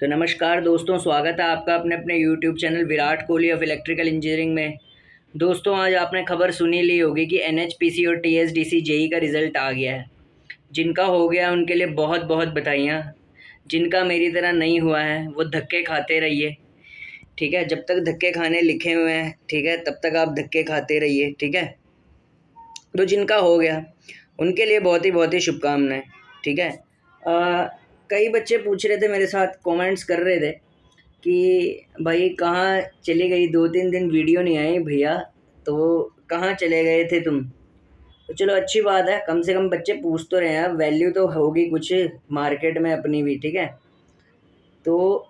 तो नमस्कार दोस्तों, स्वागत है आपका अपने अपने YouTube channel Virat Kohli of electrical engineering में। दोस्तों, आज आपने खबर सुनी ली होगी कि एनएचपीसी और टीएसडीसी जेई का रिज़ल्ट आ गया है। जिनका हो गया उनके लिए बहुत बहुत बधाइयाँ। जिनका मेरी तरह नहीं हुआ है वो धक्के खाते रहिए, ठीक है। जब तक धक्के खाने लिखे हुए हैं, ठीक है, तब तक आप धक्के खाते रहिए, ठीक है। तो जिनका हो गया उनके लिए बहुत ही शुभकामनाएं, ठीक है। कई बच्चे पूछ रहे थे, मेरे साथ कमेंट्स कर रहे थे कि भाई कहाँ चली गई, 2-3 दिन वीडियो नहीं आई भैया, तो कहाँ चले गए थे तुम। तो चलो अच्छी बात है, कम से कम बच्चे पूछ तो रहे हैं, वैल्यू तो होगी कुछ मार्केट में अपनी भी, ठीक है। तो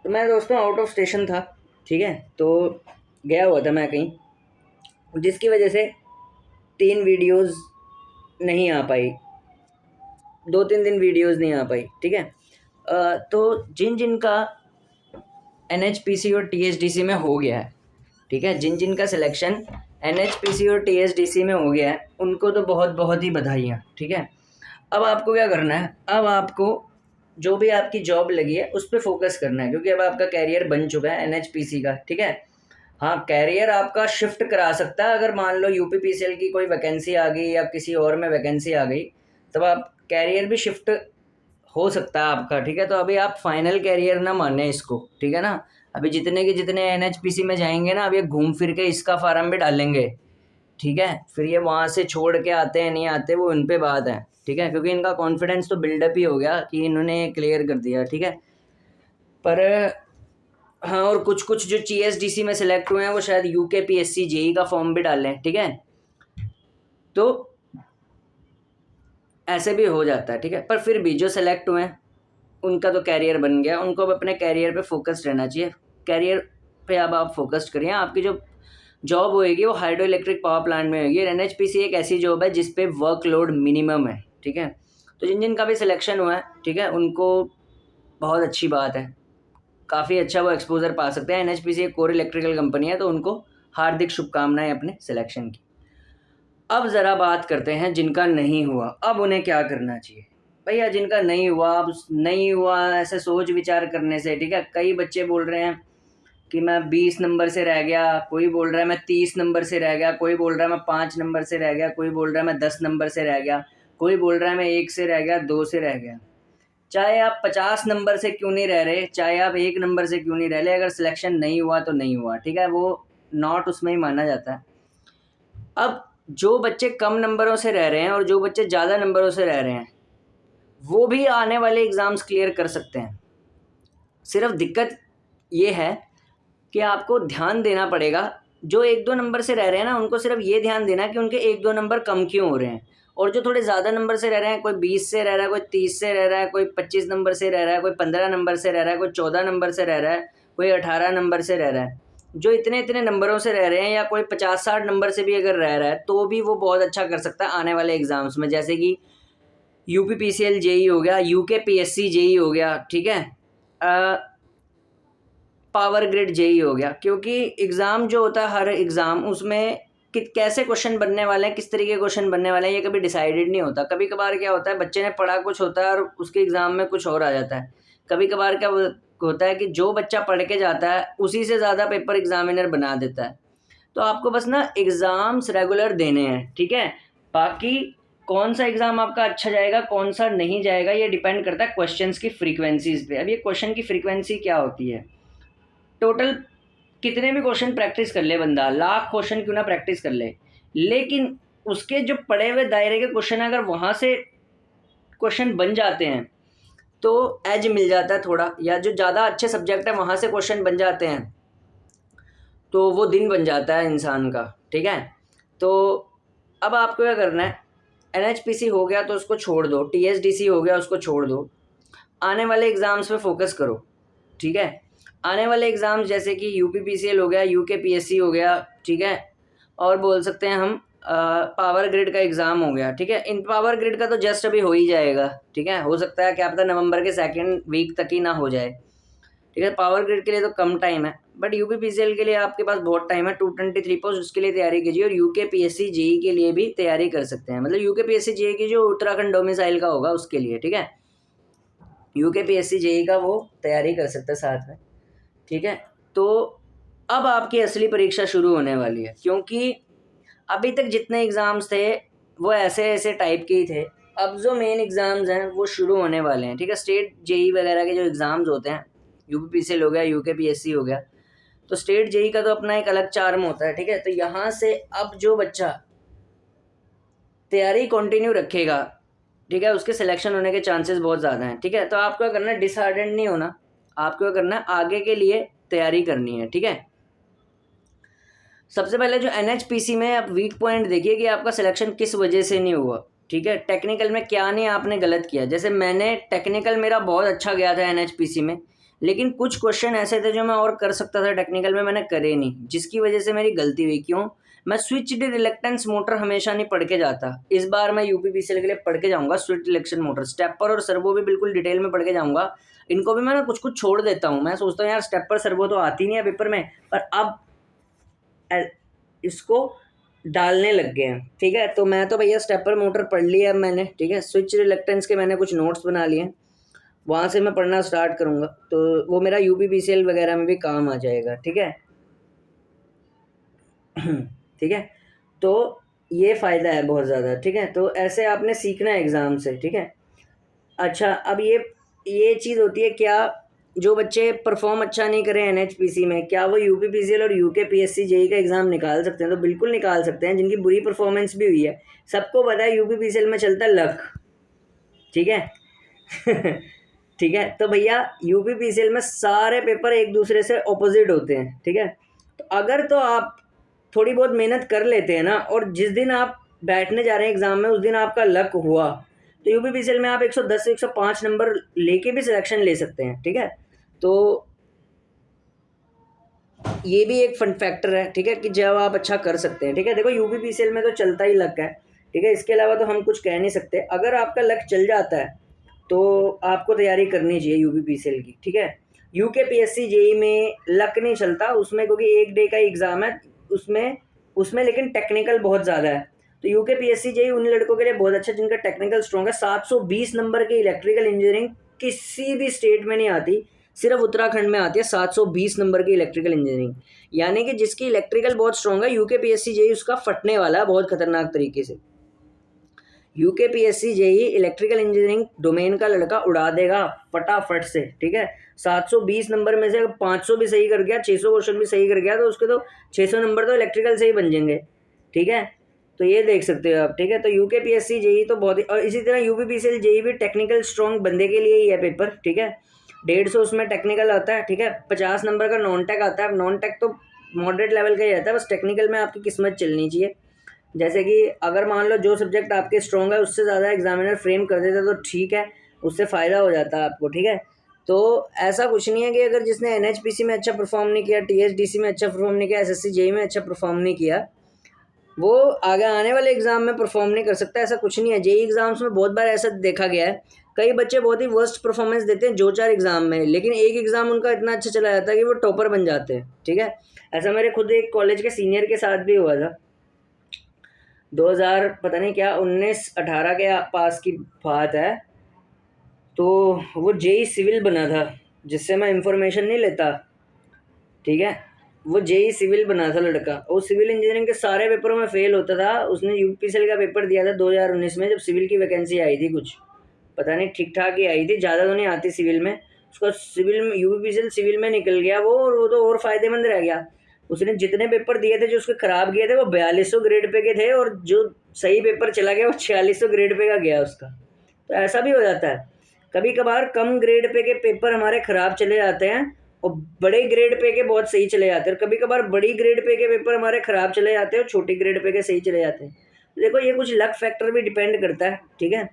मैं दोस्तों आउट ऑफ स्टेशन था, ठीक है। तो गया हुआ था मैं कहीं, जिसकी वजह से 3 वीडियोस नहीं आ पाई, 2-3 दिन वीडियोस नहीं आ पाई, ठीक है। तो जिन का एनएचपीसी और टीएसडीसी में हो गया है, ठीक है, जिन का सिलेक्शन एनएचपीसी और टीएसडीसी में हो गया है, उनको तो बहुत ही बधाइयाँ, ठीक है। अब आपको क्या करना है, अब आपको जो भी आपकी जॉब लगी है उस पर फोकस करना है, क्योंकि अब आपका कैरियर बन चुका है एनएचपीसी का, ठीक है। हाँ, कैरियर आपका शिफ्ट करा सकता है, अगर मान लो यूपीपीसीएल की कोई वैकेंसी आ गई या किसी और में वैकेंसी आ गई, तब आप कैरियर भी शिफ्ट हो सकता है आपका, ठीक है। तो अभी आप फाइनल कैरियर ना माने इसको, ठीक है ना। अभी जितने के जितने एनएचपीसी में जाएंगे ना, अब ये घूम फिर के इसका फार्म भी डालेंगे, ठीक है। फिर ये वहाँ से छोड़ के आते हैं नहीं आते, वो उन पे बात है, ठीक है, क्योंकि इनका कॉन्फिडेंस तो बिल्डअप ही हो गया कि इन्होंने क्लियर कर दिया, ठीक है। पर हाँ, और कुछ कुछ जो टीएसडीसी में सेलेक्ट हुए हैं वो शायद यूकेपीएससी जेई का फॉर्म भी डालें, ठीक है। तो ऐसे भी हो जाता है, ठीक है। पर फिर भी जो सेलेक्ट हुए हैं उनका तो कैरियर बन गया, उनको अब अपने कैरियर पे फोकस रहना चाहिए। कैरियर पे अब आप फोकस करिए। आपकी जो जॉब होएगी वो हाइड्रो इलेक्ट्रिक पावर प्लांट में होगी। एनएचपीसी एक ऐसी जॉब है जिस पे वर्कलोड मिनिमम है, ठीक है। तो जिन का भी सिलेक्शन हुआ है, ठीक है, उनको बहुत अच्छी बात है, काफ़ी अच्छा वो एक्सपोजर पा सकते हैं। एनएचपीसी एक कोर इलेक्ट्रिकल कंपनी है, तो उनको हार्दिक शुभकामनाएं अपने सिलेक्शन की। अब ज़रा बात करते हैं जिनका नहीं हुआ, अब उन्हें क्या करना चाहिए। भैया जिनका नहीं हुआ, अब नहीं हुआ ऐसे सोच विचार करने से, ठीक है। कई बच्चे बोल रहे हैं कि मैं 20 नंबर से रह गया, कोई बोल रहा है मैं 30 नंबर से रह गया, कोई बोल रहा है मैं 5 नंबर से रह गया, कोई बोल रहा है मैं 10 नंबर से रह गया, कोई बोल रहा है मैं 1 से रह गया, 2 से रह गया। चाहे आप 50 नंबर से क्यों नहीं रह रहे, चाहे आप 1 नंबर से क्यों नहीं रह रहे, अगर सिलेक्शन नहीं हुआ तो नहीं हुआ, ठीक है, वो नॉट उसमें ही माना जाता है। अब जो बच्चे कम नंबरों से रह रहे हैं और जो बच्चे ज़्यादा नंबरों से रह रहे हैं, वो भी आने वाले एग्ज़ाम्स क्लियर कर सकते हैं। सिर्फ दिक्कत ये है कि आपको ध्यान देना पड़ेगा, जो 1-2 नंबर से रह रहे हैं ना, उनको सिर्फ ये ध्यान देना कि उनके 1-2 नंबर कम क्यों हो रहे हैं। और जो थोड़े ज़्यादा नंबर से रह रहे हैं, कोई 20 से रह रहा है, कोई 30 से रह रहा है, कोई 25 नंबर से रह रहा है, कोई 15 नंबर से रह रहा है, कोई 14 नंबर से रह रहा है, कोई 18 नंबर से रह रहा है, जो इतने नंबरों से रह रहे हैं, या कोई 50-60 नंबर से भी अगर रह रहा है, तो भी वो बहुत अच्छा कर सकता है आने वाले एग्ज़ाम्स में। जैसे कि यूपीपीसीएल जेई हो गया, यूकेपीएससी जेई हो गया, ठीक है, पावर ग्रिड जेई हो गया। क्योंकि एग्ज़ाम जो होता है, हर एग्ज़ाम उसमें कैसे क्वेश्चन बनने वाले हैं, किस तरीके के क्वेश्चन बनने वाले हैं, ये कभी डिसाइडेड नहीं होता। कभी कभार क्या होता है, बच्चे ने पढ़ा कुछ होता है और उसके एग्ज़ाम में कुछ और आ जाता है। कभी कभार क्या होता है कि जो बच्चा पढ़ के जाता है उसी से ज़्यादा पेपर एग्जामिनर बना देता है। तो आपको बस ना एग्ज़ाम्स रेगुलर देने हैं, ठीक है। बाकी कौन सा एग्ज़ाम आपका अच्छा जाएगा, कौन सा नहीं जाएगा, ये डिपेंड करता है क्वेश्चंस की फ्रीक्वेंसीज़ पे। अब ये क्वेश्चन की फ्रीक्वेंसी क्या होती है, टोटल कितने भी क्वेश्चन प्रैक्टिस कर ले बंदा, लाख क्वेश्चन क्यों ना प्रैक्टिस कर ले, लेकिन उसके जो पड़े हुए दायरे के क्वेश्चन अगर वहाँ से क्वेश्चन बन जाते हैं तो एज मिल जाता है थोड़ा, या जो ज़्यादा अच्छे सब्जेक्ट है वहाँ से क्वेश्चन बन जाते हैं तो वो दिन बन जाता है इंसान का, ठीक है। तो अब आपको क्या करना है, एनएचपीसी हो गया तो उसको छोड़ दो, टीएसडीसी हो गया उसको छोड़ दो, आने वाले एग्ज़ाम्स पे फोकस करो, ठीक है। आने वाले एग्ज़ाम्स जैसे कि यूपीपीसीएल हो गया, यूकेपीएससी हो गया, ठीक है, और बोल सकते हैं हम पावर ग्रिड का एग्ज़ाम हो गया, ठीक है। इन पावर ग्रिड का तो जस्ट अभी हो ही जाएगा, ठीक है, हो सकता है क्या पता नवंबर के 2nd वीक तक ही ना हो जाए, ठीक है। पावर ग्रिड के लिए तो कम टाइम है, बट यूपीपीसीएल के लिए आपके पास बहुत टाइम है, 223 पोस्ट, उसके लिए तैयारी कीजिए। और यूकेपीएससी जेई के लिए भी तैयारी कर सकते हैं, मतलब यूकेपीएससी जेई की जो उत्तराखंड डोमिसाइल का होगा उसके लिए, ठीक है। UKPSC JEE का वो तैयारी कर सकता है साथ में, ठीक है। तो अब आपकी असली परीक्षा शुरू होने वाली है, क्योंकि अभी तक जितने एग्ज़ाम्स थे वो ऐसे ऐसे टाइप के ही थे। अब जो मेन एग्ज़ाम्स हैं वो शुरू होने वाले हैं, ठीक है। स्टेट JEE वगैरह के जो एग्ज़ाम्स होते हैं, UPPCL हो गया, UKPSC हो गया, तो स्टेट JEE का तो अपना एक अलग चार्म होता है, ठीक है। तो यहाँ से अब जो बच्चा तैयारी कंटिन्यू रखेगा, ठीक है, उसके सिलेक्शन होने के चांसेस बहुत ज़्यादा हैं, ठीक है। तो आपको क्या करना है, डिसहार्टेंड नहीं होना, आपको क्या करना है, आगे के लिए तैयारी करनी है, ठीक है। सबसे पहले जो NHPC में आप वीक पॉइंट देखिए कि आपका सिलेक्शन किस वजह से नहीं हुआ, ठीक है। टेक्निकल में क्या नहीं आपने गलत किया। जैसे मैंने टेक्निकल मेरा बहुत अच्छा गया था NHPC में, लेकिन कुछ क्वेश्चन ऐसे थे जो मैं और कर सकता था टेक्निकल में, मैंने करे नहीं, जिसकी वजह से मेरी गलती हुई। क्यों? मैं स्विच्ड रिलेक्टेंस मोटर हमेशा नहीं पढ़ के जाता। इस बार मैं UPPCL के लिए पढ़ के जाऊँगा स्विच्ड रिलेक्शन मोटर, स्टेपर और सर्वो भी बिल्कुल डिटेल में पढ़ के जाऊँगा। इनको भी मैं ना कुछ-कुछ छोड़ देता हूँ। मैं सोचता हूँ यार स्टेपर सर्वो तो आती नहीं है पेपर में, पर अब इसको डालने लग गए हैं, ठीक है। तो मैं तो भैया स्टेपर मोटर पढ़ लिया अब मैंने, ठीक है। स्विच रिलेक्टेंस के मैंने कुछ नोट्स बना लिए हैं, वहाँ से मैं पढ़ना स्टार्ट करूँगा, तो वो मेरा UPPCL वगैरह में भी काम आ जाएगा, ठीक है। ठीक है, तो ये फ़ायदा है बहुत ज़्यादा, ठीक है। तो ऐसे आपने सीखना है एग्ज़ाम से, ठीक है। अच्छा, अब ये चीज़ होती है क्या, जो बच्चे परफॉर्म अच्छा नहीं करें NHPC में, क्या वो UPPCL और UKPSC JEE का एग्ज़ाम निकाल सकते हैं? तो बिल्कुल निकाल सकते हैं, जिनकी बुरी परफॉर्मेंस भी हुई है। सबको पता है UPPCL में चलता है लक, ठीक है। ठीक है, तो भैया UPPCL में सारे पेपर एक दूसरे से ऑपोजिट होते हैं, ठीक है। तो अगर तो आप थोड़ी बहुत मेहनत कर लेते हैं ना, और जिस दिन आप बैठने जा रहे हैं एग्ज़ाम में उस दिन आपका लक हुआ, तो UPPCL में आप 110 से 105 नंबर लेके भी सिलेक्शन ले सकते हैं, ठीक है। तो ये भी एक फन फैक्टर है, ठीक है, कि जब आप अच्छा कर सकते हैं, ठीक है। देखो UPPCL में तो चलता ही लक है, ठीक है, इसके अलावा तो हम कुछ कह नहीं सकते। अगर आपका लक चल जाता है तो आपको तैयारी करनी चाहिए UPPCL की, ठीक है। UKPSC JEE में लक नहीं चलता उसमें, क्योंकि एक डे का एग्ज़ाम है उसमें उसमें लेकिन टेक्निकल बहुत ज़्यादा है। तो UKPSC JEE उन लड़कों के लिए बहुत अच्छा जिनका टेक्निकल स्ट्रॉन्ग है। 720 नंबर की इलेक्ट्रिकल इंजीनियरिंग किसी भी स्टेट में नहीं आती, सिर्फ उत्तराखंड में आती है 720 नंबर की इलेक्ट्रिकल इंजीनियरिंग। यानी कि जिसकी इलेक्ट्रिकल बहुत स्ट्रॉन्ग है, UKPSC JEE उसका फटने वाला है बहुत खतरनाक तरीके से। UKPSC JEE electrical engineering domain का लड़का उड़ा देगा फटाफट से, ठीक है। 720 नंबर में से अगर 500 भी सही कर गया, 600 क्वेश्चन भी सही कर गया, तो उसके तो 600 नंबर तो इलेक्ट्रिकल से ही बन जाएंगे, ठीक है। तो ये देख सकते हो आप, ठीक है। तो UKPSC JEE तो बहुत ही, और इसी तरह UPPCL JEE भी टेक्निकल स्ट्रॉन्ग बंदे के लिए ही है पेपर, ठीक है। 150 उसमें टेक्निकल आता है, ठीक है। 50 नंबर का नॉन टेक आता है। नॉन टेक तो मॉडरेट लेवल का ही रहता है, बस टेक्निकल में आपकी किस्मत चलनी चाहिए। जैसे कि अगर मान लो जो सब्जेक्ट आपके स्ट्रॉन्ग है उससे ज़्यादा एग्जामिनर फ्रेम कर देता तो ठीक है, उससे फ़ायदा हो जाता है आपको, ठीक है। तो ऐसा कुछ नहीं है कि अगर जिसने NHPC में अच्छा परफॉर्म नहीं किया, TSDC में अच्छा परफॉर्म नहीं किया, SSC JEE में अच्छा परफॉर्म नहीं किया, वो आगे आने वाले एग्ज़ाम में परफॉर्म नहीं कर सकता। ऐसा कुछ नहीं है। JEE एग्ज़ाम्स में बहुत बार ऐसा देखा गया है, कई बच्चे बहुत ही वर्स्ट परफॉर्मेंस देते हैं 2-4 एग्ज़ाम में, लेकिन एक एग्ज़ाम उनका इतना अच्छा चला जाता है कि वो टॉपर बन जाते हैं, ठीक है। ऐसा मेरे खुद एक कॉलेज के सीनियर के साथ भी हुआ था। 2000 पता नहीं क्या 19-18 के पास की बात है। तो वो JEE सिविल बना था, जिससे मैं इंफॉर्मेशन नहीं लेता, ठीक है। वो JEE सिविल बना था लड़का, वो सिविल इंजीनियरिंग के सारे पेपरों में फेल होता था। उसने UPPCL का पेपर दिया था 2019 में, जब सिविल की वैकेंसी आई थी, कुछ पता नहीं ठीक ठाक ही आई थी, ज़्यादा तो नहीं आती सिविल में। उसका सिविल में UPPCL सिविल में निकल गया वो, और वो तो और फ़ायदेमंद रह गया। उसने जितने पेपर दिए थे जो उसके ख़राब गए थे वो 4200 ग्रेड पे के थे, और जो सही पेपर चला गया वो 4600 ग्रेड पे का गया उसका। तो ऐसा भी हो जाता है, कभी कभार कम ग्रेड पे के पेपर हमारे ख़राब चले जाते हैं और बड़े ग्रेड पे के बहुत सही चले जाते हैं, और कभी कभार बड़ी ग्रेड पे के पेपर हमारे ख़राब चले जाते हैं और छोटी ग्रेड पे के सही चले जाते हैं। तो देखो ये कुछ लक फैक्टर भी डिपेंड करता है, ठीक है।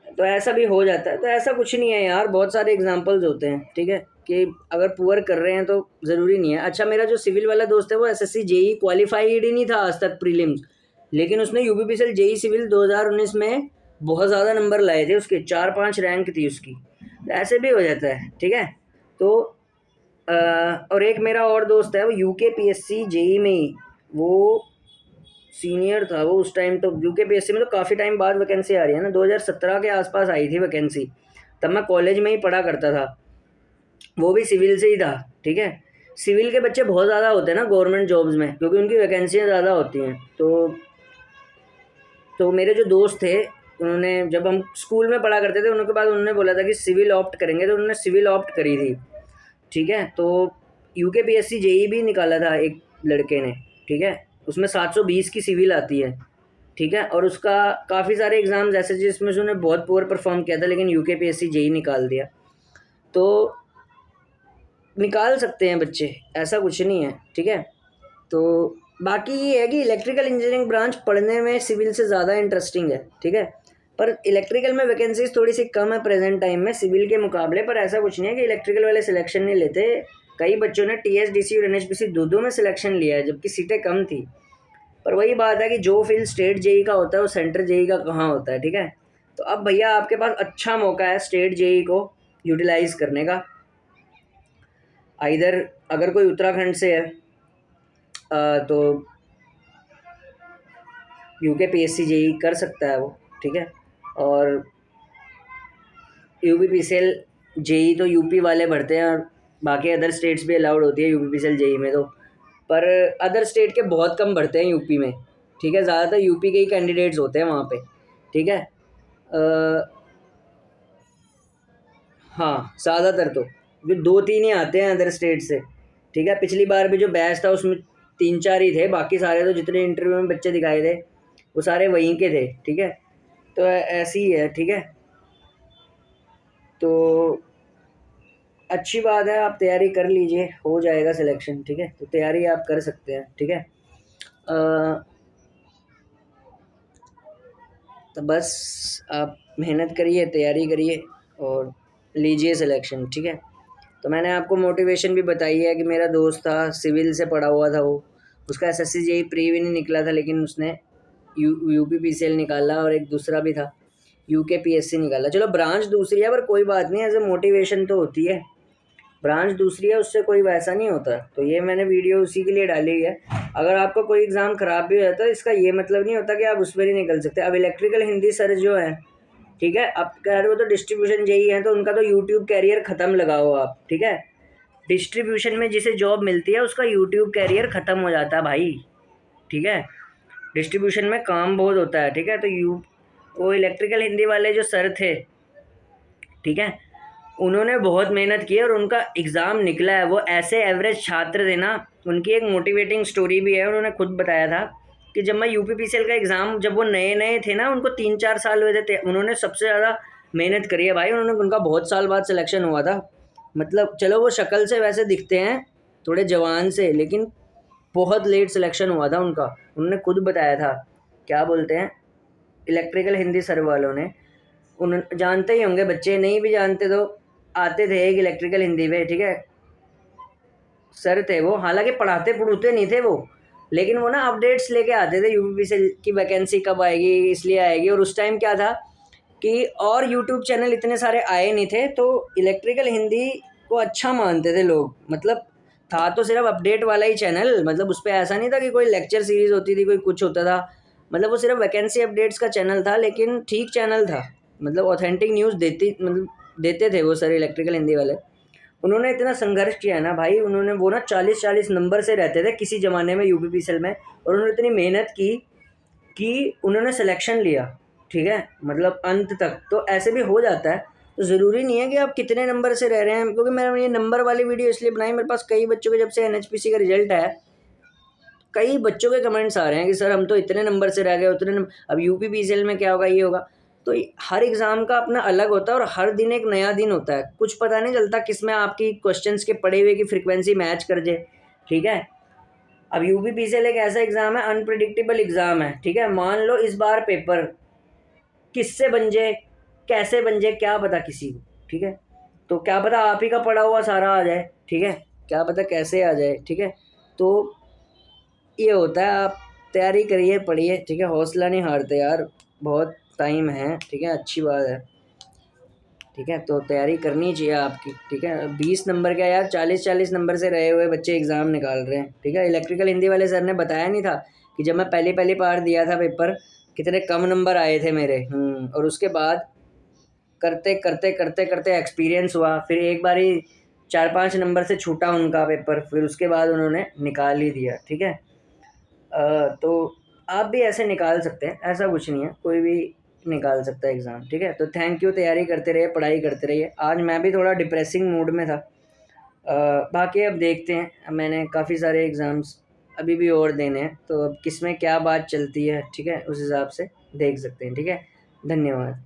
तो ऐसा भी हो जाता है। तो ऐसा कुछ नहीं है यार, बहुत सारे एग्जांपल्स होते हैं, ठीक है, कि अगर पुअर कर रहे हैं तो ज़रूरी नहीं है। अच्छा, मेरा जो सिविल वाला दोस्त है वो SSC JEE क्वालिफाइड ही नहीं था आज तक प्रीलिम्स, लेकिन उसने UPPCL JEE सिविल 2019 में बहुत ज़्यादा नंबर लाए थे उसके, 4-5 रैंक थी उसकी। तो ऐसे भी हो जाता है, ठीक है। तो और एक मेरा और दोस्त है वो UKPSC JEE में ही वो सीनियर था वो उस टाइम। तो UKPSC में तो काफ़ी टाइम बाद वैकेंसी आ रही है ना, 2017 के आसपास आई थी वैकेंसी। तब मैं कॉलेज में ही पढ़ा करता था, वो भी सिविल से ही था, ठीक है। सिविल के बच्चे बहुत ज़्यादा होते हैं ना गवर्नमेंट जॉब्स में, क्योंकि उनकी वैकेंसियाँ ज़्यादा होती हैं। तो मेरे जो दोस्त थे, उन्होंने, जब हम स्कूल में पढ़ा करते थे, उनके बाद उन्होंने बोला था कि सिविल ऑप्ट करेंगे, तो उन्होंने सिविल ऑप्ट करी थी, ठीक है। तो यूकेपीएससी जेई भी निकाला था एक लड़के ने, ठीक है। उसमें 720 की सिविल आती है, ठीक है। और उसका काफ़ी सारे एग्ज़ाम्स ऐसे जिसमें उसने बहुत पुअर परफॉर्म किया था, लेकिन यूकेपीएससी जेई निकाल दिया। तो निकाल सकते हैं बच्चे, ऐसा कुछ नहीं है, ठीक है। तो बाकी ये है कि इलेक्ट्रिकल इंजीनियरिंग ब्रांच पढ़ने में सिविल से ज़्यादा इंटरेस्टिंग है, ठीक है। पर इलेक्ट्रिकल में वैकेंसीज थोड़ी सी कम है प्रेजेंट टाइम में सिविल के मुकाबले। पर ऐसा कुछ नहीं है कि इलेक्ट्रिकल वाले सिलेक्शन नहीं लेते। कई बच्चों ने टीएसडीसी और एनएचपीसी दो में सिलेक्शन लिया है, जबकि सीटें कम थी। पर वही बात है कि जो फील्ड स्टेट जेई का होता है वो सेंटर जेई का कहाँ होता है, ठीक है। तो अब भैया आपके पास अच्छा मौका है स्टेट जेई को यूटिलाइज करने का। इधर अगर कोई उत्तराखंड से है तो यूकेपीएससी जेई कर सकता है वो, ठीक है। और यूपीपीसीएल जेई तो यूपी वाले भरते हैं, और बाकी अदर स्टेट्स भी अलाउड होती है यूपीपीसीएल जेई में तो। पर अदर स्टेट के बहुत कम भरते हैं यूपी में, ठीक है। ज़्यादातर यूपी के ही कैंडिडेट्स होते हैं वहाँ पे, ठीक है। हाँ, ज़्यादातर तो जो 2-3 ही आते हैं अदर स्टेट से, ठीक है। पिछली बार भी जो बैच था उसमें 3-4 ही थे, बाकी सारे तो जितने इंटरव्यू में बच्चे दिखाए थे वो सारे वहीं के थे, ठीक है। तो ऐसी ही है, ठीक है। तो अच्छी बात है, आप तैयारी कर लीजिए, हो जाएगा सिलेक्शन, ठीक है। तो तैयारी आप कर सकते हैं, ठीक है। तो बस आप मेहनत करिए, तैयारी करिए और लीजिए सिलेक्शन, ठीक है। तो मैंने आपको मोटिवेशन भी बताई है कि मेरा दोस्त था, सिविल से पढ़ा हुआ था वो, उसका एसएससी जेई प्री भी नहीं निकला था, लेकिन उसने यूपीपीसीएल निकाला, और एक दूसरा भी था यूकेपीएससी निकाला। चलो ब्रांच दूसरी है पर कोई बात नहीं, एज ए मोटिवेशन तो होती है। ब्रांच दूसरी है, उससे कोई वैसा नहीं होता। तो ये मैंने वीडियो उसी के लिए डाली है। अगर आपका कोई एग्ज़ाम ख़राब भी हो जाता है, इसका ये मतलब नहीं होता कि आप उस पर ही निकल सकते। अब इलेक्ट्रिकल हिंदी सर जो है, ठीक है, अब कह रहे हो तो डिस्ट्रीब्यूशन जेई है, तो उनका तो यूट्यूब कैरियर ख़त्म लगाओ आप, ठीक है। डिस्ट्रीब्यूशन में जिसे जॉब मिलती है उसका यूट्यूब कैरियर ख़त्म हो जाता है भाई, ठीक है। डिस्ट्रीब्यूशन में काम बहुत होता है, ठीक है। तो वो इलेक्ट्रिकल हिंदी वाले जो सर थे, ठीक है, उन्होंने बहुत मेहनत की और उनका एग्ज़ाम निकला है। वो ऐसे एवरेज छात्र थे ना, उनकी एक मोटिवेटिंग स्टोरी भी है। उन्होंने खुद बताया था कि जब मैं यूपीपीसीएल का एग्ज़ाम, जब वो नए नए थे ना, उनको 3-4 साल हुए थे, उन्होंने सबसे ज़्यादा मेहनत करी है भाई। उनका बहुत साल बाद सिलेक्शन हुआ था। मतलब चलो वो शक्ल से वैसे दिखते हैं थोड़े जवान से, लेकिन बहुत लेट सिलेक्शन हुआ था उनका। उन्होंने खुद बताया था, क्या बोलते हैं, इलेक्ट्रिकल हिंदी सर वालों ने, उन जानते ही होंगे बच्चे, नहीं भी जानते तो आते थे एक इलेक्ट्रिकल हिंदी में, ठीक है, सर थे वो। हालांकि पढ़ाते पढ़ूते नहीं थे वो, लेकिन वो ना अपडेट्स लेके आते थे यूपी से की वैकेंसी कब आएगी, इसलिए आएगी। और उस टाइम क्या था कि और यूट्यूब चैनल इतने सारे आए नहीं थे, तो इलेक्ट्रिकल हिंदी को अच्छा मानते थे लोग। मतलब था तो सिर्फ अपडेट वाला ही चैनल, मतलब उस पर ऐसा नहीं था कि कोई लेक्चर सीरीज़ होती थी, कोई कुछ होता था। मतलब वो सिर्फ वैकेंसी अपडेट्स का चैनल था, लेकिन ठीक चैनल था। मतलब ऑथेंटिक न्यूज़ देते थे वो सर इलेक्ट्रिकल हिंदी वाले। उन्होंने इतना संघर्ष किया है ना भाई, उन्होंने वो ना 40-40 नंबर से रहते थे किसी ज़माने में यूपीपीसीएल में, और उन्होंने इतनी मेहनत की कि उन्होंने सिलेक्शन लिया, ठीक है, मतलब अंत तक। तो ऐसे भी हो जाता है। तो ज़रूरी नहीं है कि आप कितने नंबर से रह रहे हैं, क्योंकि मैंने ये नंबर वाली वीडियो इसलिए बनाई, मेरे पास कई बच्चों के जब से एनएचपीसी का रिजल्ट आया, कई बच्चों के कमेंट्स आ रहे हैं कि सर हम तो इतने नंबर से रह गए, उतने अब यूपीपीसीएल में क्या होगा, ये होगा। तो हर एग्ज़ाम का अपना अलग होता है, और हर दिन एक नया दिन होता है। कुछ पता नहीं चलता किस में आपकी क्वेश्चंस के पढ़े हुए की फ्रीक्वेंसी मैच कर जाए, ठीक है। अब यूपीपीसीएल एक ऐसा एग्ज़ाम है, अनप्रिडिक्टेबल एग्ज़ाम है, ठीक है। मान लो इस बार पेपर किससे बन जाए, कैसे बन जाए, क्या पता किसी को, ठीक है। तो क्या पता आप ही का पढ़ा हुआ सारा आ जाए, ठीक है, क्या पता कैसे आ जाए, ठीक है। तो ये होता है, आप तैयारी करिए, पढ़िए, ठीक है, हौसला नहीं हारते यार, बहुत टाइम है, ठीक है, अच्छी बात है, ठीक है। तो तैयारी करनी चाहिए आपकी, ठीक है। 20 नंबर क्या यार, 40-40 नंबर से रहे हुए बच्चे एग्ज़ाम निकाल रहे हैं, ठीक है। इलेक्ट्रिकल हिंदी वाले सर ने बताया नहीं था कि जब मैं पहली पहली बार दिया था पेपर, कितने कम नंबर आए थे मेरे, और उसके बाद करते करते करते करते एक्सपीरियंस हुआ, फिर एक बार ही 4-5 नंबर से छूटा उनका पेपर, फिर उसके बाद उन्होंने निकाल ही दिया। ठीक है, तो आप भी ऐसे निकाल सकते हैं, ऐसा कुछ नहीं है, कोई भी निकाल सकता है एग्ज़ाम। ठीक है, तो थैंक यू, तैयारी करते रहिए, पढ़ाई करते रहिए। आज मैं भी थोड़ा डिप्रेसिंग मूड में था। बाकी अब देखते हैं, मैंने काफ़ी सारे एग्ज़ाम्स अभी भी और देने हैं, तो अब किस में क्या बात चलती है, ठीक है, उस हिसाब से देख सकते हैं। ठीक है, धन्यवाद।